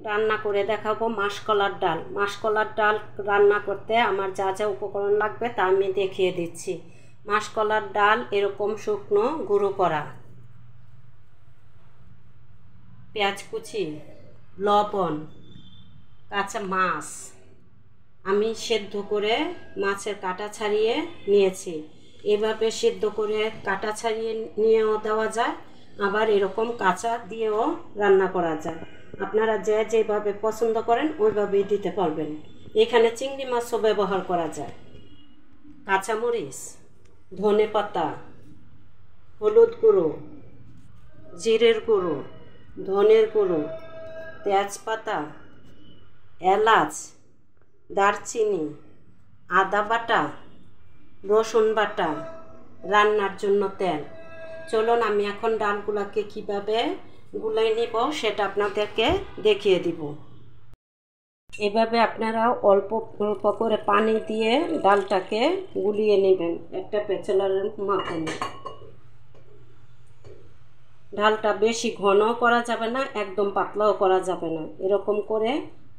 রান্না করে দেখাবো মাসকলার ডাল। মাসকলার ডাল রান্না করতে আমার যা যা উপকরণ লাগবে তা আমি দেখিয়ে দিচ্ছি। মাসকলার ডাল এরকম শুকনো গুঁড়ো করা, পেঁয়াজ কুচি, লবণ, কাঁচা মাছ আমি সেদ্ধ করে মাছের কাঁটা ছাড়িয়ে নিয়েছি। এভাবে সেদ্ধ করে কাঁটা ছাড়িয়ে নিয়েও দেওয়া যায়, আবার এরকম কাঁচা দিয়েও রান্না করা যায়। আপনারা যে যেভাবে পছন্দ করেন ওইভাবেই দিতে পারবেন। এখানে চিংড়ি মাছও ব্যবহার করা যায়। কাঁচামরিচ, ধনে পাতা, হলুদ গুঁড়ো, জিরের গুঁড়ো, ধনের গুঁড়ো, তেজপাতা, এলাচ, দারচিনি, আদা বাটা, রসুন বাটা, রান্নার জন্য তেল। চলুন আমি এখন ডালগুলোকে কীভাবে গুলাই নিব সেটা আপনাদেরকে দেখিয়ে দিব। এভাবে আপনারা অল্প অল্প করে পানি দিয়ে ডালটাকে গুলিয়ে নেবেন একটা পেছলারের মাধ্যমে। ডালটা বেশি ঘনও করা যাবে না, একদম পাতলাও করা যাবে না, এরকম করে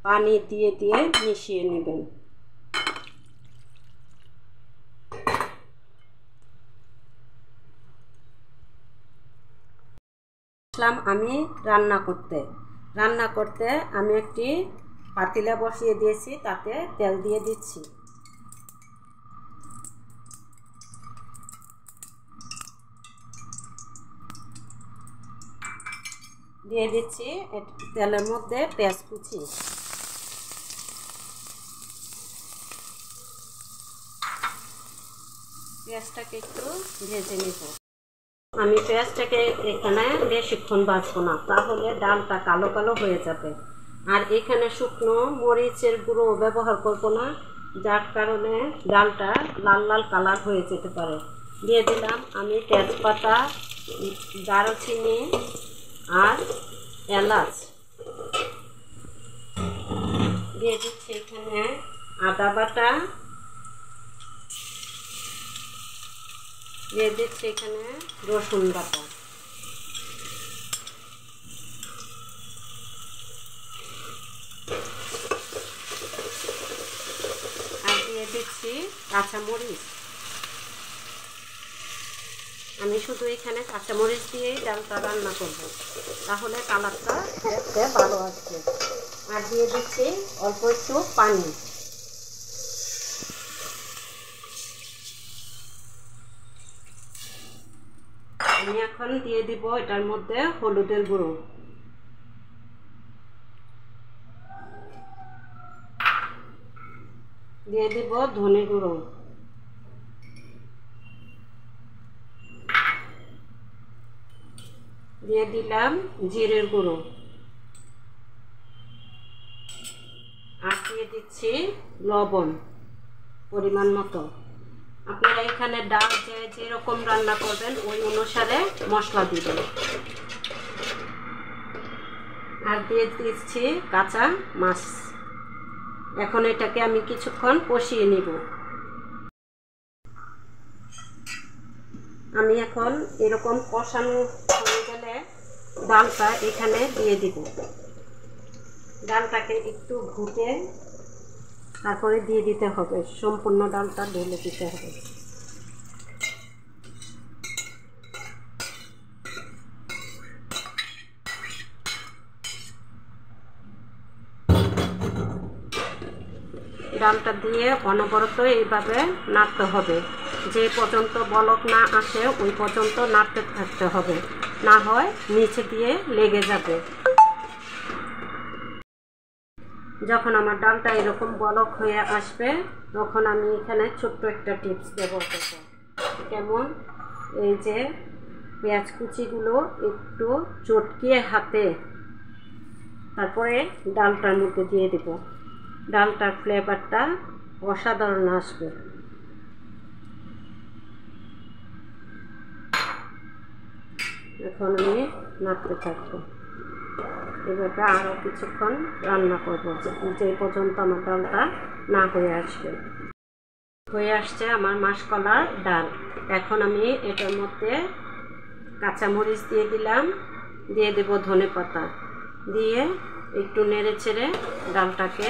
পানি দিয়ে দিয়ে মিশিয়ে নেবেন। আমি রান্না করতে আমি একটি পাতিলা বসিয়ে দিয়েছি, তাতে তেল দিয়ে দিচ্ছি। দিয়ে দিচ্ছি তেলের মধ্যে পেঁয়াজ কুচি, পেঁয়াজটাকে একটু ভেজে নেব। আমি পেঁয়াজটাকে এখানে বেশিক্ষণ ভাজবো না, তাহলে ডালটা কালো কালো হয়ে যাবে। আর এখানে শুকনো মরিচের গুঁড়ো ব্যবহার করব না, যার কারণে ডালটা লাল লাল কালার হয়ে যেতে পারে। দিয়ে দিলাম আমি তেজপাতা, দারুচিনি আর এলাচ। দিয়ে দিচ্ছি এখানে আদা বাটা, দিয়ে দিচ্ছি এখানে রসুন বাটা। আর দিয়ে দিচ্ছি কাঁচামরিচ। আমি শুধু এখানে কাঁচামরিচ দিয়েই ডালটা রান্না করব, তাহলে কালারটা দেখতে ভালো আসবে। আর দিয়ে দিচ্ছি অল্প একটু পানি। আমি এখন দিয়ে দিব এটার মধ্যে হলুদের গুঁড়ো, দিয়ে দিব ধনে গুঁড়ো, দিয়ে দিলাম জিরের গুঁড়ো, আর দিয়ে দিচ্ছি লবণ পরিমাণ মতো। আপনারা এখানে ডাল যেরকম রান্না করবেন ওই অনুসারে মশলা দিবেন। আর দিয়ে দিচ্ছি কাঁচা মাছ। এখন এটাকে আমি কিছুক্ষণ কষিয়ে নিব। আমি এখন এরকম কষানো হয়ে গেলে ডালটা এখানে দিয়ে দিব। ডালটাকে একটু ঘুটে তারপরে দিয়ে দিতে হবে, সম্পূর্ণ ডালটা ঢেলে দিতে হবে। ডালটা দিয়ে অনবরত এইভাবে নাড়তে হবে, যে পর্যন্ত বলক না আসে ওই পর্যন্ত নাড়তে থাকতে হবে, না হয় নিচে দিয়ে লেগে যাবে। যখন আমার ডালটা এরকম বলক হয়ে আসবে তখন আমি এখানে ছোট্ট একটা টিপস ব্যবহার করব। কেমন, এই যে পেঁয়াজ কুচিগুলো একটু চটকিয়ে হাতে তারপরে ডালটার মধ্যে দিয়ে দেব। ডালটার ফ্লেভারটা অসাধারণ আসবে। এখন আমি নাড়তে থাকবো। এভাবে আরও কিছুক্ষণ রান্না করবো, যে পর্যন্ত আমার ডালটা না হয়ে আসবে। হয়ে আসছে আমার মাসকলার ডাল। এখন আমি এটার মধ্যে কাঁচামরিচ দিয়ে দিলাম, দিয়ে দেব ধনে পাতা, দিয়ে একটু নেড়ে চেড়ে ডালটাকে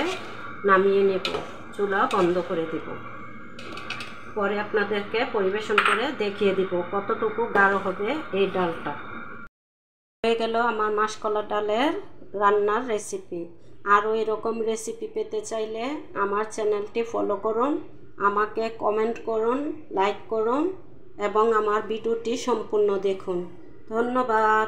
নামিয়ে নেব, চুলা বন্ধ করে দেব। পরে আপনাদেরকে পরিবেশন করে দেখিয়ে দিব কতটুকু গাঢ় হবে এই ডালটা। হয়ে গেল আমার মাসকলাই ডালের রান্নার রেসিপি। আরও এরকম রেসিপি পেতে চাইলে আমার চ্যানেলটি ফলো করুন, আমাকে কমেন্ট করুন, লাইক করুন এবং আমার ভিডিওটি সম্পূর্ণ দেখুন। ধন্যবাদ।